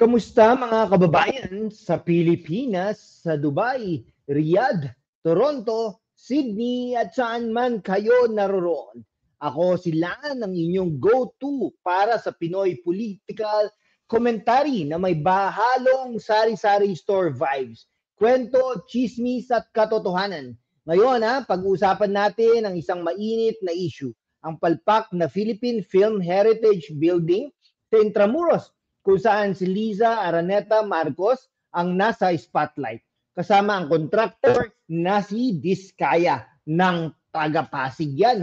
Kamusta mga kababayan sa Pilipinas, sa Dubai, Riyadh, Toronto, Sydney at saan man kayo naroroon? Ako si Lan, ang inyong go-to para sa Pinoy political commentary na may bahalong sari-sari store vibes, kwento, chismis at katotohanan. Ngayon pag-uusapan natin ang isang mainit na issue, ang palpak na Philippine Film Heritage Building sa Intramuros, kung saan si Liza Araneta Marcos ang nasa spotlight. Kasama ang kontraktor na si Diskaya ng taga-Pasig yan,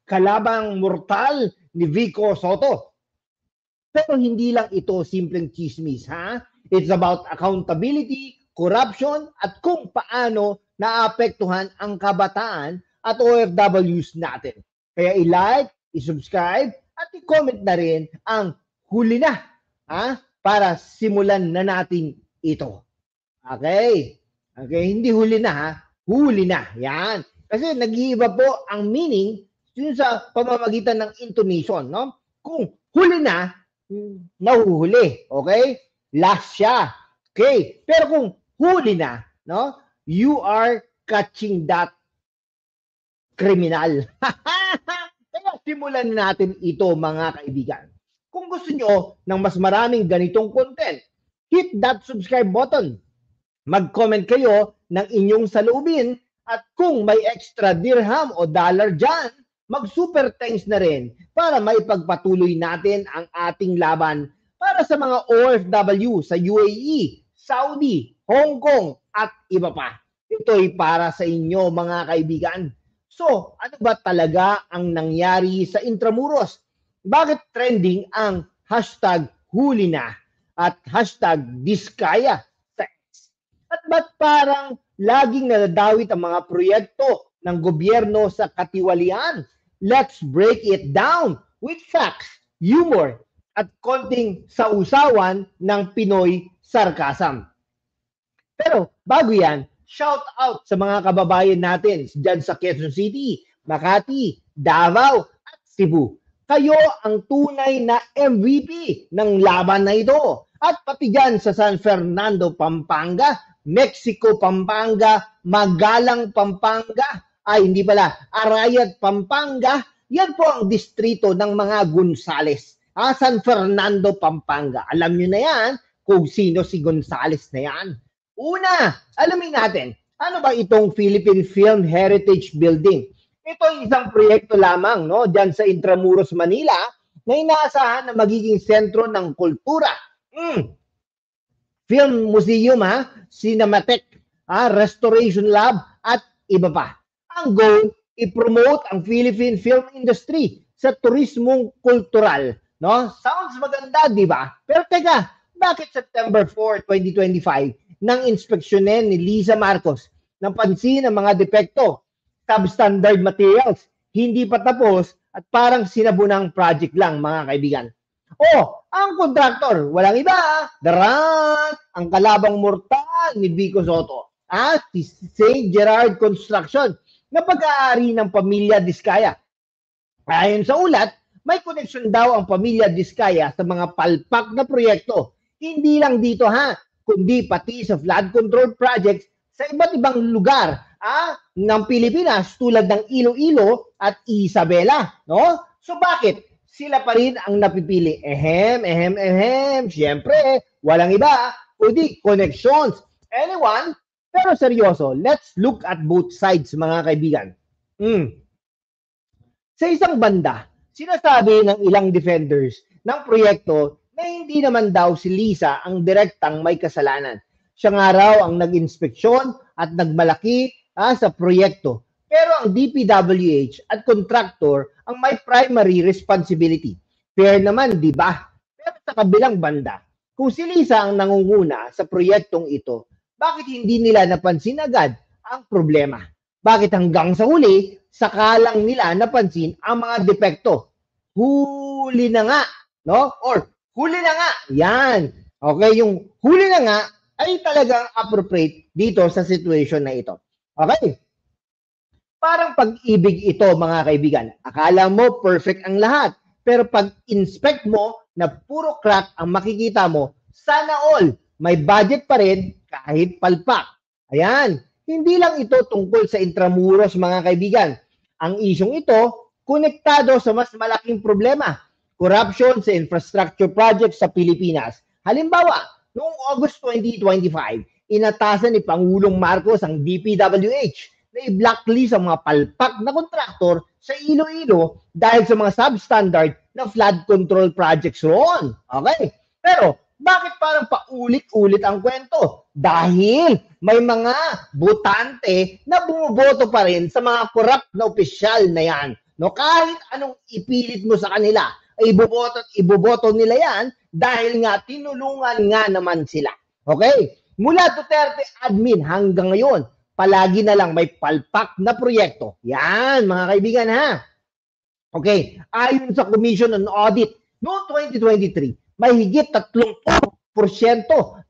kalabang mortal ni Vico Soto. Pero hindi lang ito simpleng chismis, It's about accountability, corruption, at kung paano naapektuhan ang kabataan at OFWs natin. Kaya i-like, i-subscribe, at i-comment na rin ang huli na para simulan na natin ito. Okay? Okay, hindi huli na huli na. Yan. Kasi nag-iiba po ang meaning yun sa pamamagitan ng intonation, no? Kung huli na, nahuhuli. Okay? Last siya. Okay? Pero kung huli na, no? You are catching that criminal. Kaya simulan natin ito, mga kaibigan. Kung gusto nyo ng mas maraming ganitong content, hit that subscribe button. Mag-comment kayo ng inyong saloobin at kung may extra dirham o dollar dyan, mag-super thanks na rin para maipagpatuloy natin ang ating laban para sa mga OFW sa UAE, Saudi, Hong Kong at iba pa. Ito'y para sa inyo, mga kaibigan. So, ano ba talaga ang nangyari sa Intramuros? Bakit trending ang hashtag huli na at hashtag Diskaya sa X? At ba't parang laging nadadawit ang mga proyekto ng gobyerno sa katiwalian? Let's break it down with facts, humor, at konting sausawan ng Pinoy sarcasm. Pero bago yan, shout out sa mga kababayan natin dyan sa Quezon City, Makati, Davao, at Cebu. Kayo ang tunay na MVP ng laban na ito. At pati dyan sa San Fernando, Pampanga, Mexico, Pampanga, Magalang, Pampanga, hindi pala, Arayat, Pampanga, yan po ang distrito ng mga Gonzales. San Fernando, Pampanga. Alam nyo na yan kung sino si Gonzales na yan. Una, alamin natin, ano ba itong Philippine Film Heritage Building? Ito ay isang proyekto lamang dyan sa Intramuros, Manila na inaasahan na magiging sentro ng kultura. Film Museum, Cinematheque, Restoration Lab at iba pa. Ang goal, i-promote ang Philippine film industry sa turismong kultural. Sounds maganda, di ba? Pero teka, bakit September 4, 2025 nang inspeksyonin ni Liza Marcos napansin ang mga depekto, substandard materials, hindi pa tapos at parang sinabunang project lang, mga kaibigan. Ang kontraktor, walang iba, ang kalabang mortal ni Vico Soto, si St. Gerard Construction, na pag-aari ng pamilya Diskaya. Ayon sa ulat, may koneksyon daw ang pamilya Diskaya sa mga palpak na proyekto. Hindi lang dito kundi pati sa flood control projects sa iba't ibang lugar ng Pilipinas tulad ng Iloilo at Isabela. So bakit? Sila pa rin ang napipili. Siyempre, walang iba, kundi connections. Anyone? Pero seryoso, let's look at both sides, mga kaibigan. Sa isang banda, sinasabi ng ilang defenders ng proyekto na hindi naman daw si Liza ang direktang may kasalanan. Siya nga raw ang nag-inspeksyon at nagmalaki sa proyekto. Pero ang DPWH at contractor ang may primary responsibility. Fair naman, di ba? Pero sa kabilang banda, kung si Liza ang nangunguna sa proyektong ito, bakit hindi nila napansin agad ang problema? Bakit hanggang sa huli, sakalang nila napansin ang mga depekto? Huli na nga, Or huli na nga. Yan. Okay, yung huli na nga ay talagang appropriate dito sa situation na ito. Okay? Parang pag-ibig ito, mga kaibigan. Akala mo perfect ang lahat. Pero pag inspect mo na puro crack ang makikita mo, Sana all, may budget pa rin kahit palpak. Ayan, hindi lang ito tungkol sa Intramuros mga kaibigan. Ang isyong ito, konektado sa mas malaking problema, corruption sa infrastructure projects sa Pilipinas. Halimbawa, noong August 2025, inatasan ni Pangulong Marcos ang DPWH na i-blacklist ang mga palpak na kontraktor sa Iloilo dahil sa mga substandard na flood control projects roon. Okay? Pero, bakit parang paulit-ulit ang kwento? Dahil may mga botante na bumuboto pa rin sa mga corrupt na opisyal na yan. No, kahit anong ipilit mo sa kanila, ay iboboto nila yan dahil nga tinulungan nga naman sila. Okay? Mula Duterte admin hanggang ngayon, palagi na lang may palpak na proyekto. Yan, mga kaibigan ha. Okay, ayon sa Commission on Audit noong 2023, may higit 30%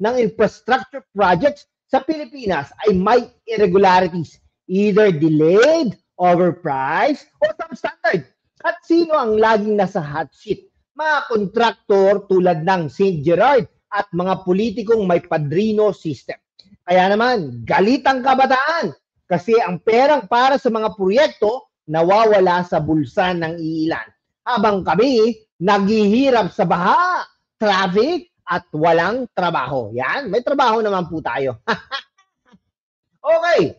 ng infrastructure projects sa Pilipinas ay may irregularities, either delayed, overpriced, o substandard. At sino ang laging nasa hot seat? Mga kontraktor tulad ng St. Gerard at mga politikong may padrino system. Kaya naman, galit ang kabataan kasi ang perang para sa mga proyekto nawawala sa bulsa ng iilan. Habang kami naghihirap sa baha, traffic, at walang trabaho. Yan, may trabaho naman po tayo. Okay.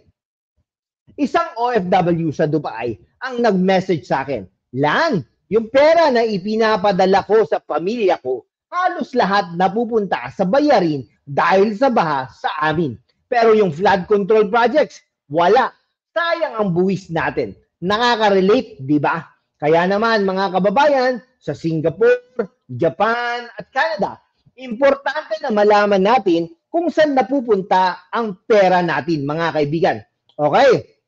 Isang OFW sa Dubai ang nag-message sa akin, Lan, yung pera na ipinapadala ko sa pamilya ko, halos lahat napupunta sa bayarin dahil sa baha sa amin. Pero yung flood control projects, wala. Sayang ang buwis natin. Nakaka-relate, di ba? Kaya naman mga kababayan, sa Singapore, Japan at Canada, importante na malaman natin kung saan napupunta ang pera natin mga kaibigan. Okay?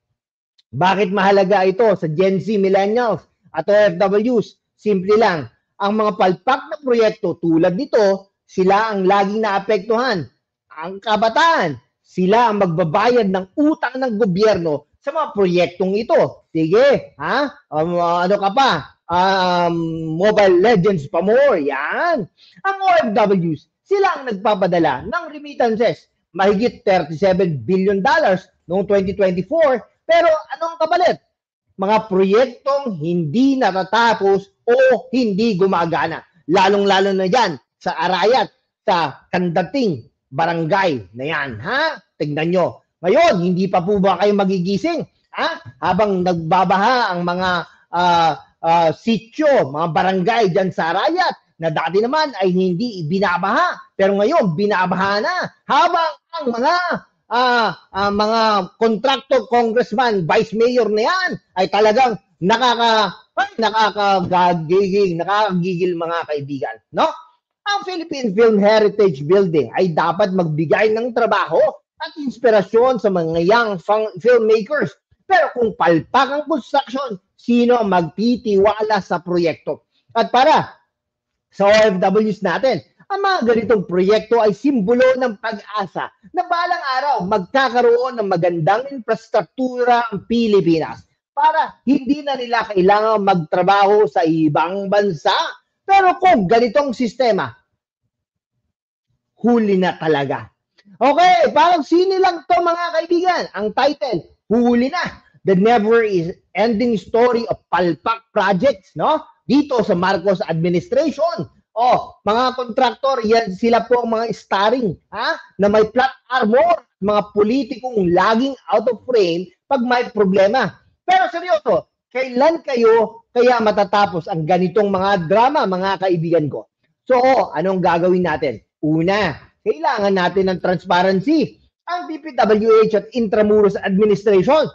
Bakit mahalaga ito sa Gen Z, Millennials at OFWs? Simple lang, ang mga palpak na proyekto tulad nito, sila ang laging naapektuhan. Ang kabataan, sila ang magbabayad ng utang ng gobyerno sa mga proyektong ito. Sige, ha? Ano ka pa? Mobile Legends pa more. Yan. Ang OFWs, sila ang nagpapadala ng remittances. Mahigit $37 billion noong 2024. Pero anong kapalit? Mga proyektong hindi natatapos o hindi gumagana. Lalong-lalo na yan sa Arayat, sa Kandating, barangay na yan. Ha? Tignan nyo. Ngayon, hindi pa po ba kayo magigising? Ha? Habang nagbabaha ang mga sityo, mga barangay dyan sa Arayat, na dati naman ay hindi binabaha. Pero ngayon, binabaha na. Habang ang mga contractor, congressman, vice mayor na yan, ay talagang nakakagigil mga kaibigan. No? Ang Philippine Film Heritage Building ay dapat magbigay ng trabaho at inspirasyon sa mga young filmmakers. Pero kung palpak ang construction, sino ang magtitiwala sa proyekto? At para sa OFWs natin, ang mga ganitong proyekto ay simbolo ng pag-asa na balang araw magkakaroon ng magandang infrastruktura ang Pilipinas para hindi na nila kailangan magtrabaho sa ibang bansa. Pero kung ganitong sistema, huli na talaga. Okay, parang sini lang to mga kaibigan. Ang title, huli na. The never-ending story of palpak projects, no? Dito sa Marcos administration. Mga kontraktor, yan sila po ang mga starring, ha? Na may plot armor, mga politikong laging out of frame pag may problema. Pero seryoso, kailan kayo kaya matatapos ang ganitong mga drama, mga kaibigan ko? So, anong gagawin natin? Una, kailangan natin ng transparency. Ang DPWH at Intramuros Administration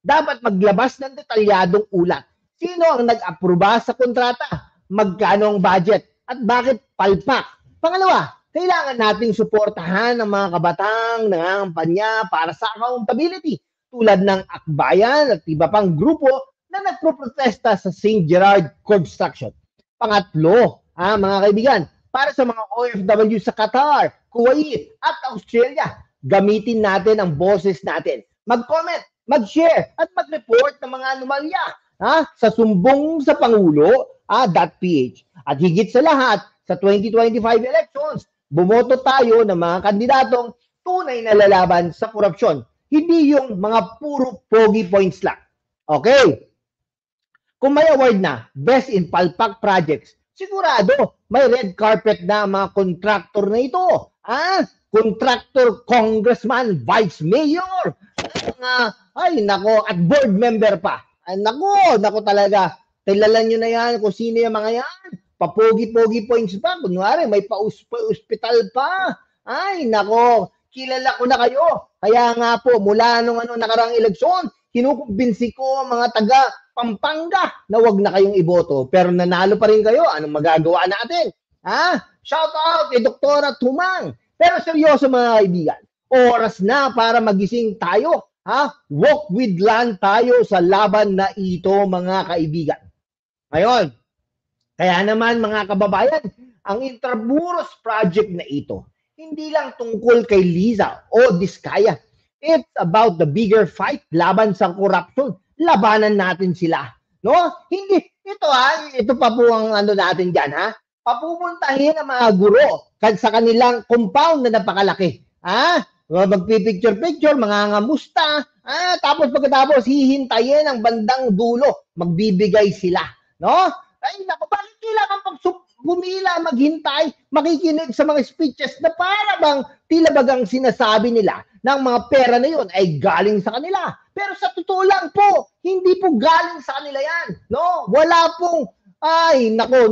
dapat maglabas ng detalyadong ulat. Sino ang nag-aproba sa kontrata? Magkano ang budget? At bakit palpak? Pangalawa, kailangan nating suportahan ang mga kabatang nangangampanya para sa accountability tulad ng Akbayan at iba pang grupo na nagproprotesta sa St. Gerard Construction. Pangatlo, mga kaibigan, para sa mga OFW sa Qatar, Kuwait at Australia, gamitin natin ang boses natin. Mag-comment, mag-share at mag-report ng mga anomalya sa sumbong sa Pangulo .ph. At higit sa lahat, sa 2025 elections, bumoto tayo ng mga kandidatong tunay na lalaban sa korupsyon. Hindi yung mga puro pogi points lang. Okay? Kung may award na, Best in Palpak Projects, sigurado may red carpet na mga contractor na ito. Contractor, congressman, vice mayor, ay nako, at board member pa. Ay nako talaga. Kilala nyo na yan kung sino yung mga yan. Papogi-pogi points pa. Kunwari, may pa-hospital pa. Ay nako, kilala ko na kayo. Kaya nga po, mula nung nakarang eleksyon, kinukumbinsi ko ang mga taga Pampanga na wag na kayong iboto. Pero nanalo pa rin kayo. Anong magagawa natin? Shout out kay Dr. Tumang. Pero seryoso mga kaibigan, oras na para magising tayo. Walk with land tayo sa laban na ito mga kaibigan. Ngayon, kaya naman mga kababayan, ang Intramuros project na ito, hindi lang tungkol kay Liza o Diskaya. It's about the bigger fight laban sa corruption. Labanan natin sila. No? Hindi, ito pa po ang natin dyan, papupuntahin ang mga guro sa kanilang compound na napakalaki. Magpipicture-picture, mga ngamusta, tapos pagkatapos hihintayin ang bandang dulo, magbibigay sila. No? Ay, naku, bakit kailangan pag bumila, maghintay, makikinig sa mga speeches na para bang tila bagang sinasabi nila ng mga pera na yun ay galing sa kanila. Pero sa totoo lang po, hindi po galing sa kanila yan. No? Wala pong,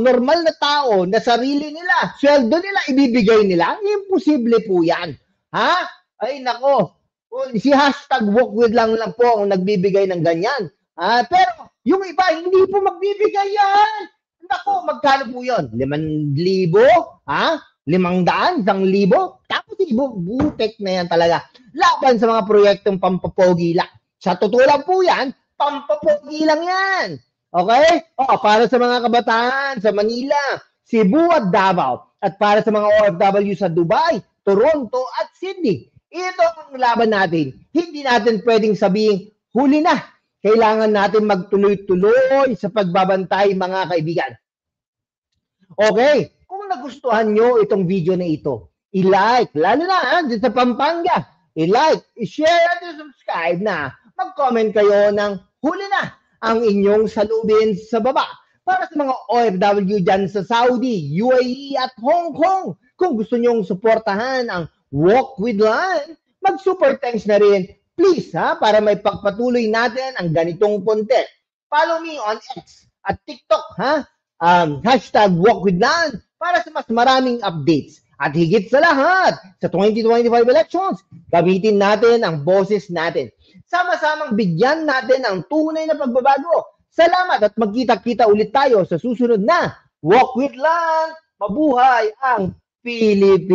normal na tao na sarili nila, sweldo nila, ibibigay nila. Imposible po yan. Ay, nako. Si hashtag walk with lang po ang nagbibigay ng ganyan. Pero yung iba, hindi po magbibigay yan. Nako, magkano po yun? 5,000? 500? 1,000? Tapos butek na yan talaga. Laban sa mga proyektong pampapogi lang. Sa totoo lang po yan, pampapogi lang yan. Okay? Para sa mga kabataan sa Manila, Cebu at Davao. At para sa mga OFW sa Dubai, Toronto at Sydney. Ito ang laban natin. Hindi natin pwedeng sabihin, huli na. Kailangan natin magtuloy-tuloy sa pagbabantay mga kaibigan. Okay, kung nagustuhan nyo itong video na ito, i-like, lalo na dito sa Pampanga, i-like, i-share at i-subscribe na. Mag-comment kayo ng huli na ang inyong salubin sa baba. Para sa mga OFW dyan sa Saudi, UAE at Hong Kong, kung gusto nyong suportahan ang Walk with Land, mag-super thanks na rin. Please, para may pagpatuloy natin ang ganitong content. Follow me on X at TikTok, hashtag Walk with Land para sa mas maraming updates. At higit sa lahat, sa 2025 elections, gamitin natin ang boses natin. Sama-samang bigyan natin ang tunay na pagbabago. Salamat at magkita-kita ulit tayo sa susunod na Walk with Land. Mabuhay ang Pilipinas!